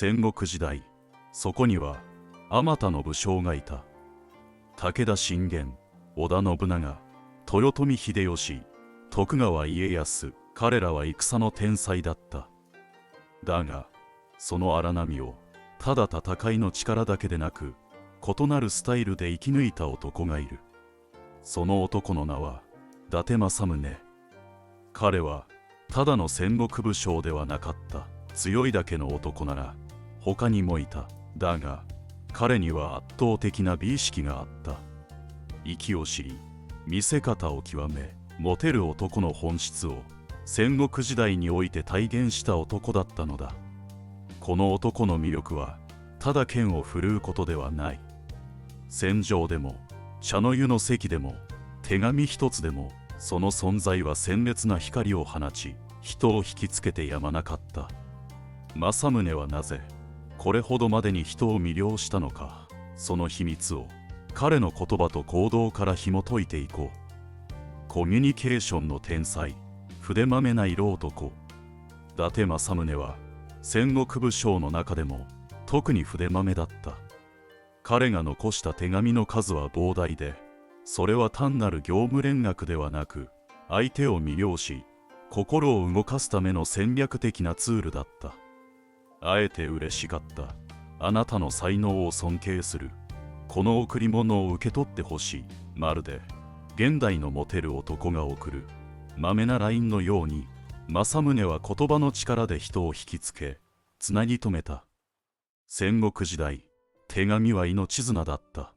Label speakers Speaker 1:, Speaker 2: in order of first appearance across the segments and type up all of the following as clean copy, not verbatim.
Speaker 1: 戦国時代、そこにはあまたの武将がいた。武田信玄、織田信長、豊臣秀吉、徳川家康、彼らは戦の天才だった。だがその荒波をただ戦いの力だけでなく異なるスタイルで生き抜いた男がいる。その男の名は伊達政宗。彼はただの戦国武将ではなかった。強いだけの男なら他にもいた。だが彼には圧倒的な美意識があった。粋を知り見せ方を極め、モテる男の本質を戦国時代において体現した男だったのだ。この男の魅力はただ剣を振るうことではない。戦場でも茶の湯の席でも手紙一つでもその存在は鮮烈な光を放ち、人を引きつけてやまなかった。政宗はなぜこれほどまでに人を魅了したのか、その秘密を彼の言葉と行動から紐解いていこう。コミュニケーションの天才、筆まめな色男。伊達政宗は戦国武将の中でも特に筆まめだった。彼が残した手紙の数は膨大で、それは単なる業務連絡ではなく、相手を魅了し心を動かすための戦略的なツールだった。あえて嬉しがった。あなたの才能を尊敬する。この贈り物を受け取ってほしい。まるで現代のモテる男が贈るまめなラインのように、政宗は言葉の力で人を引きつけつなぎ止めた。戦国時代、手紙は命綱だった。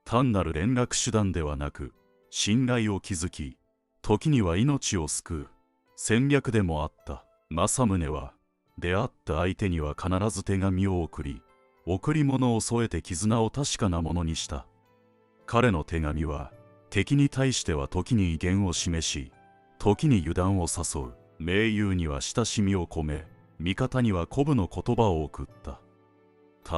Speaker 1: 単なる連絡手段ではなく、信頼を築き時には命を救う戦略でもあった。政宗は出会った相手には必ず手紙を送り、贈り物を添えて絆を確かなものにした。彼の手紙は敵に対しては時に威厳を示し、時に油断を誘う。盟友には親しみを込め、味方には鼓舞の言葉を送った。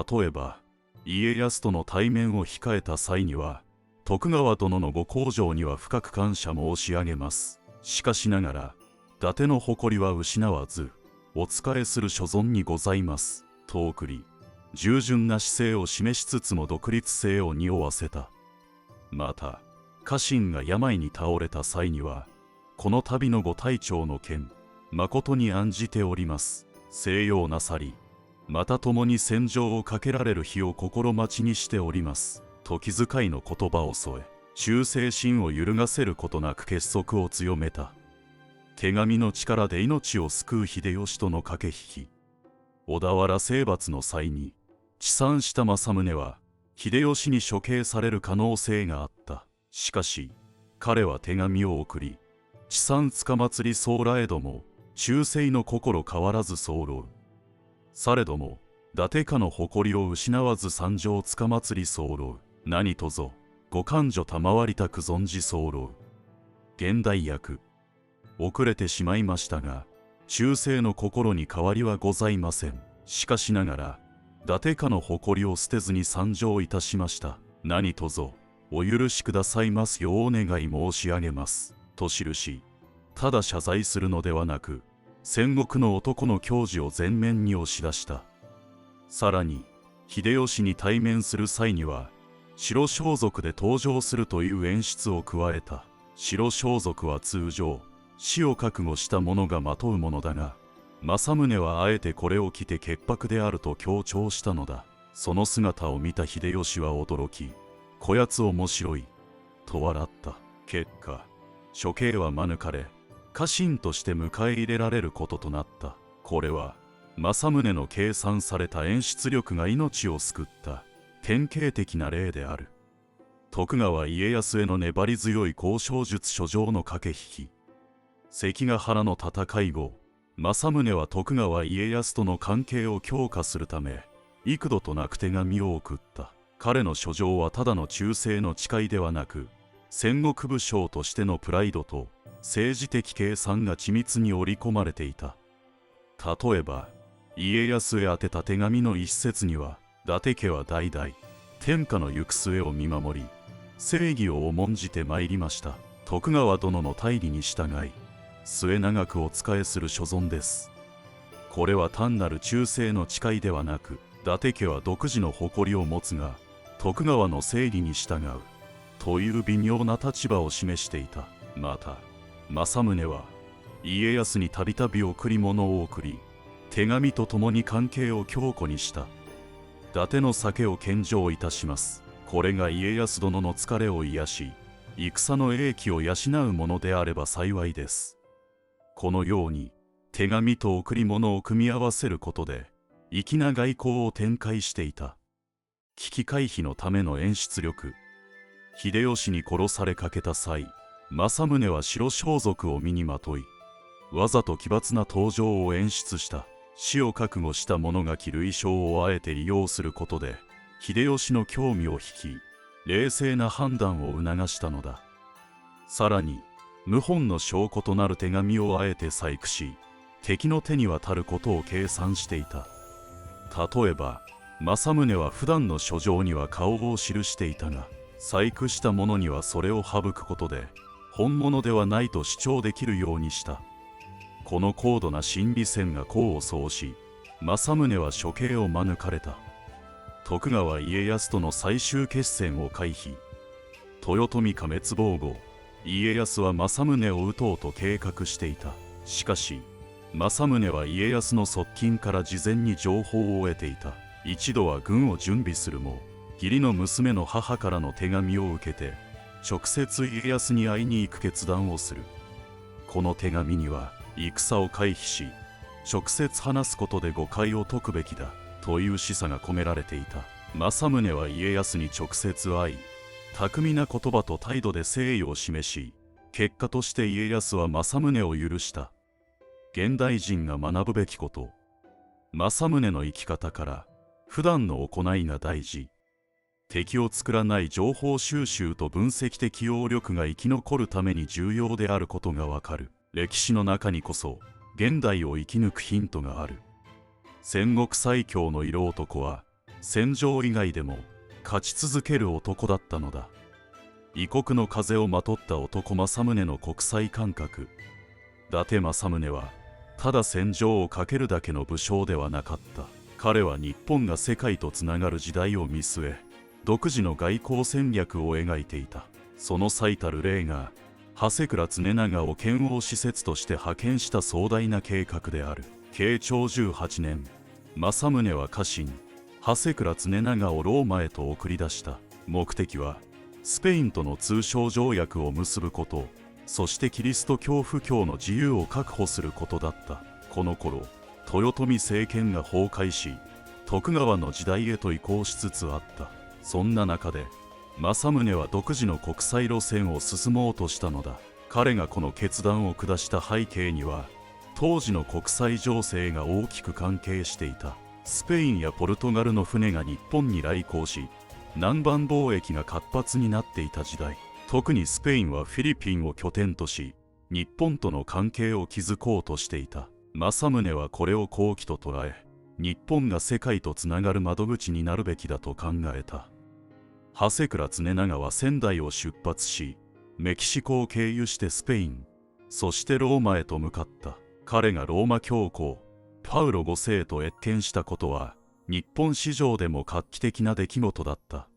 Speaker 1: 例えば家康との対面を控えた際には、徳川殿のご厚情には深く感謝申し上げます。しかしながら伊達の誇りは失わず、お仕えする所存にございますと送り、従順な姿勢を示しつつも独立性を匂わせた。また家臣が病に倒れた際には、この度のご体調の件誠に案じております。静養なさり、また共に戦場をかけられる日を心待ちにしておりますと気遣いの言葉を添え、忠誠心を揺るがせることなく結束を強めた。手紙の力で命を救う秀吉との駆け引き。小田原征伐の際に治産した政宗は秀吉に処刑される可能性があった。しかし彼は手紙を送り、治産つかまつり候らえども忠誠の心変わらず候。されども伊達家の誇りを失わず参上つかまつり候。何とぞご勘定賜りたく存じ候。現代訳。遅れてしまいましたが、忠誠の心に変わりはございません。しかしながら伊達家の誇りを捨てずに参上いたしました。何とぞお許しくださいますようお願い申し上げますと記し、ただ謝罪するのではなく、戦国の男の矜持を前面に押し出した。さらに秀吉に対面する際には白装束で登場するという演出を加えた。白装束は通常死を覚悟した者がまとうものだが、政宗はあえてこれを着て潔白であると強調したのだ。その姿を見た秀吉は驚き、こやつ面白いと笑った。結果処刑は免れ、家臣として迎え入れられることとなった。これは政宗の計算された演出力が命を救った典型的な例である。徳川家康への粘り強い交渉術書状の駆け引き。関ヶ原の戦い後、政宗は徳川家康との関係を強化するため幾度となく手紙を送った。彼の書状はただの忠誠の誓いではなく、戦国武将としてのプライドと政治的計算が緻密に織り込まれていた。例えば家康へ宛てた手紙の一節には、伊達家は代々天下の行く末を見守り正義を重んじてまいりました。徳川殿の大義に従い末永くお仕えする所存ですこれは単なる忠誠の誓いではなく、伊達家は独自の誇りを持つが徳川の正義に従うという微妙な立場を示していた。また政宗は家康にたびたび贈り物を送り、手紙とともに関係を強固にした。伊達の酒を献上いたします。これが家康殿の疲れを癒し、戦の英気を養うものであれば幸いです。このように手紙と贈り物を組み合わせることで粋な外交を展開していた。危機回避のための演出力。秀吉に殺されかけた際、政宗は白装束を身にまとい、わざと奇抜な登場を演出した。死を覚悟した者が着る衣装をあえて利用することで秀吉の興味を引き、冷静な判断を促したのだ。さらに謀反の証拠となる手紙をあえて細工し、敵の手に渡ることを計算していた。例えば政宗は普段の書状には顔を記していたが、細工したものにはそれを省くことで本物ではないと主張できるようにした。この高度な心理戦が功を奏し、政宗は処刑を免れた。徳川家康との最終決戦を回避。豊臣家滅亡後、家康は政宗を討とうと計画していた。しかし政宗は家康の側近から事前に情報を得ていた。一度は軍を準備するも、義理の娘の母からの手紙を受けて直接家康に会いに行く決断をする。この手紙には戦を回避し、直接話すことで誤解を解くべきだという示唆が込められていた。政宗は家康に直接会い、巧みな言葉と態度で誠意を示し、結果として家康は政宗を許した。現代人が学ぶべきこと。政宗の生き方から普段の行いが大事。敵を作らない情報収集と分析的要力が生き残るために重要であることがわかる。歴史の中にこそ現代を生き抜くヒントがある。戦国最強の色男は戦場以外でも勝ち続ける男だったのだ。異国の風をまとった男政宗の国際感覚。伊達政宗はただ戦場をかけるだけの武将ではなかった。彼は日本が世界とつながる時代を見据え、独自の外交戦略を描いていた。その最たる例が長谷倉常長を遣欧使節として派遣した壮大な計画である。慶長18年、政宗は家臣長谷倉常長をローマへと送り出した。目的はスペインとの通商条約を結ぶこと、そしてキリスト教布教の自由を確保することだった。この頃豊臣政権が崩壊し、徳川の時代へと移行しつつあった。そんな中で政宗は独自の国際路線を進もうとしたのだ。彼がこの決断を下した背景には、当時の国際情勢が大きく関係していた。スペインやポルトガルの船が日本に来航し、南蛮貿易が活発になっていた時代。特にスペインはフィリピンを拠点とし、日本との関係を築こうとしていた。政宗はこれを好機と捉え、日本が世界とつながる窓口になるべきだと考えた。長谷倉常長は仙台を出発し、メキシコを経由してスペイン、そしてローマへと向かった。彼がローマ教皇パウロ5世と謁見したことは日本史上でも画期的な出来事だった。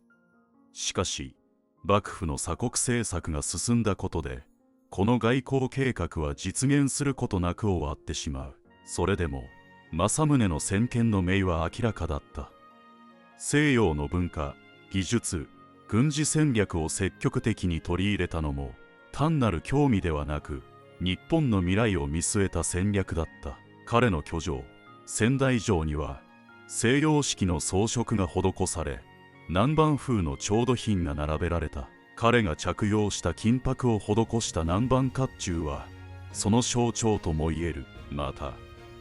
Speaker 1: しかし幕府の鎖国政策が進んだことで、この外交計画は実現することなく終わってしまう。それでも政宗の先見の明は明らかだった。西洋の文化、技術、軍事戦略を積極的に取り入れたのも単なる興味ではなく、日本の未来を見据えた戦略だった。彼の居城仙台城には西洋式の装飾が施され、南蛮風の調度品が並べられた。彼が着用した金箔を施した南蛮甲冑はその象徴ともいえる。また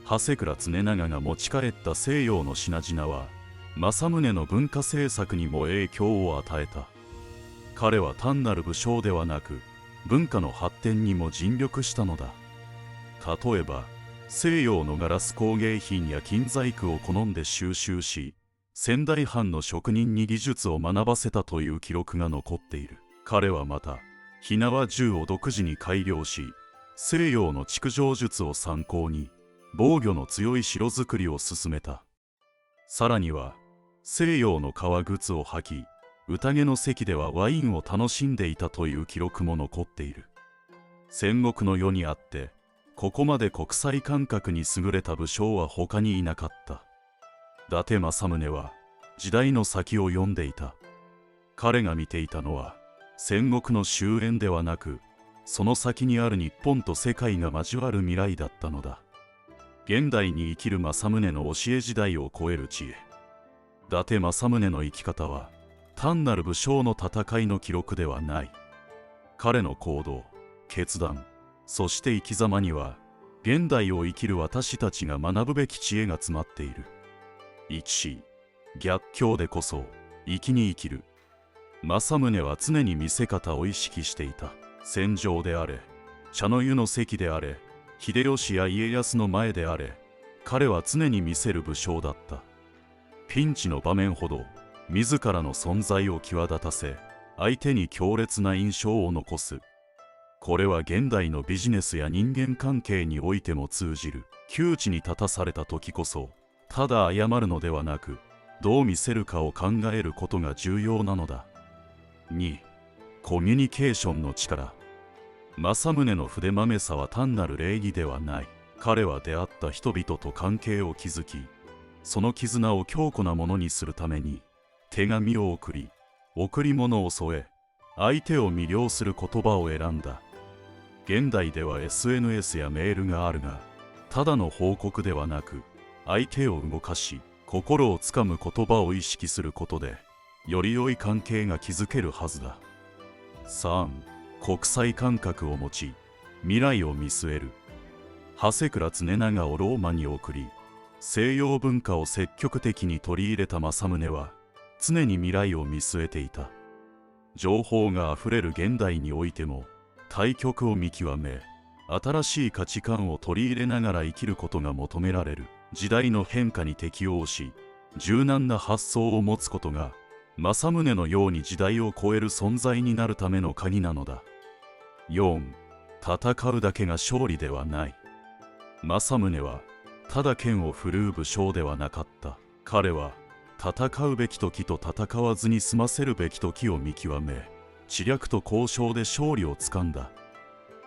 Speaker 1: 長谷倉常長が持ち帰った西洋の品々は政宗の文化政策にも影響を与えた。彼は単なる武将ではなく、文化の発展にも尽力したのだ。例えば西洋のガラス工芸品や金細工を好んで収集し、仙台藩の職人に技術を学ばせたという記録が残っている。彼はまた火縄銃を独自に改良し、西洋の築城術を参考に防御の強い城作りを進めた。さらには西洋の革靴を履き、宴の席ではワインを楽しんでいたという記録も残っている。戦国の世にあってここまで国際感覚に優れた武将は他にいなかった。伊達政宗は時代の先を読んでいた。彼が見ていたのは戦国の終焉ではなく、その先にある日本と世界が交わる未来だったのだ。現代に生きる政宗の教え時代を超える知恵。伊達政宗の生き方は単なる武将の戦いの記録ではない。彼の行動、決断、そして生き様には現代を生きる私たちが学ぶべき知恵が詰まっている。1、逆境でこそ生きに生きる。政宗は常に見せ方を意識していた。戦場であれ、茶の湯の席であれ、秀吉や家康の前であれ、彼は常に見せる武将だった。ピンチの場面ほど自らの存在を際立たせ、相手に強烈な印象を残す。これは現代のビジネスや人間関係においても通じる。窮地に立たされた時こそ、ただ謝るのではなく、どう見せるかを考えることが重要なのだ。2、コミュニケーションの力。政宗の筆まめさは単なる礼儀ではない。彼は出会った人々と関係を築き、その絆を強固なものにするために、手紙を送り、贈り物を添え、相手を魅了する言葉を選んだ。現代では SNS やメールがあるが、ただの報告ではなく、相手を動かし、心をつかむ言葉を意識することで、より良い関係が築けるはずだ。3、国際感覚を持ち、未来を見据える。長谷倉常長をローマに送り、西洋文化を積極的に取り入れた政宗は、常に未来を見据えていた。情報があふれる現代においても、対極を見極め、新しい価値観を取り入れながら生きることが求められる。時代の変化に適応し、柔軟な発想を持つことが、政宗のように時代を超える存在になるための鍵なのだ。4、戦うだけが勝利ではない。政宗はただ剣を振るう武将ではなかった。彼は戦うべき時と戦わずに済ませるべき時を見極め、知略と交渉で勝利をつかんだ。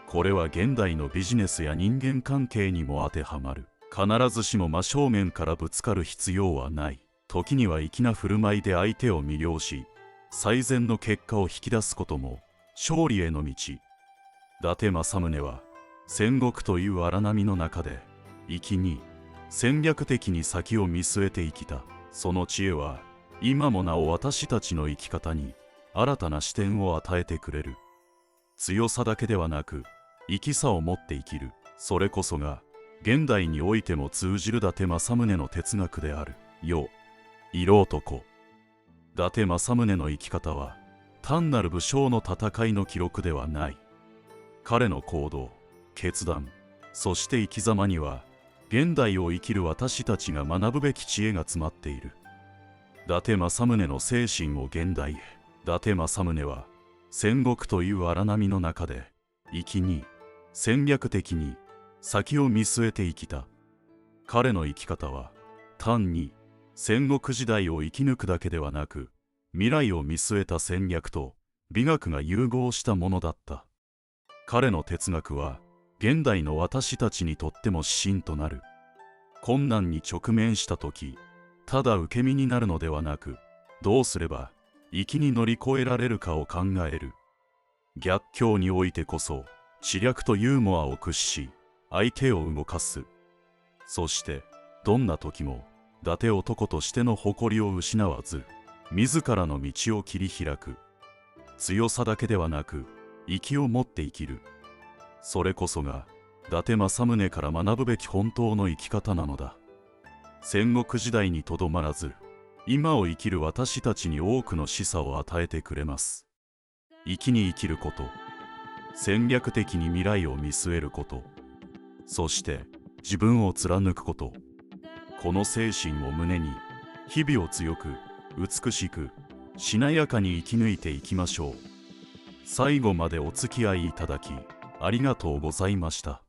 Speaker 1: これは現代のビジネスや人間関係にも当てはまる。必ずしも真正面からぶつかる必要はない。時には粋な振る舞いで相手を魅了し、最善の結果を引き出すことも勝利への道。伊達政宗は戦国という荒波の中で粋に戦略的に先を見据えて生きた。その知恵は今もなお私たちの生き方に新たな視点を与えてくれる。強さだけではなく粋さを持って生きる。それこそが現代においても通じる伊達政宗の哲学である。世色男。伊達政宗の生き方は単なる武将の戦いの記録ではない。彼の行動、決断、そして生き様には現代を生きる私たちが学ぶべき知恵が詰まっている。伊達政宗の精神を現代へ。伊達政宗は戦国という荒波の中で粋に戦略的に先を見据えて生きた。彼の生き方は単に戦国時代を生き抜くだけではなく、未来を見据えた戦略と美学が融合したものだった。彼の哲学は現代の私たちにとっても指針となる。困難に直面した時、ただ受け身になるのではなく、どうすれば粋に乗り越えられるかを考える。逆境においてこそ知略とユーモアを駆使し、相手を動かす。そしてどんな時も伊達男としての誇りを失わず、自らの道を切り開く。強さだけではなく粋を持って生きる。それこそが伊達政宗から学ぶべき本当の生き方なのだ。戦国時代にとどまらず、今を生きる私たちに多くの示唆を与えてくれます。粋に生きること、戦略的に未来を見据えること、そして自分を貫くこと。この精神を胸に、日々を強く、美しく、しなやかに生き抜いていきましょう。最後までお付き合いいただき、ありがとうございました。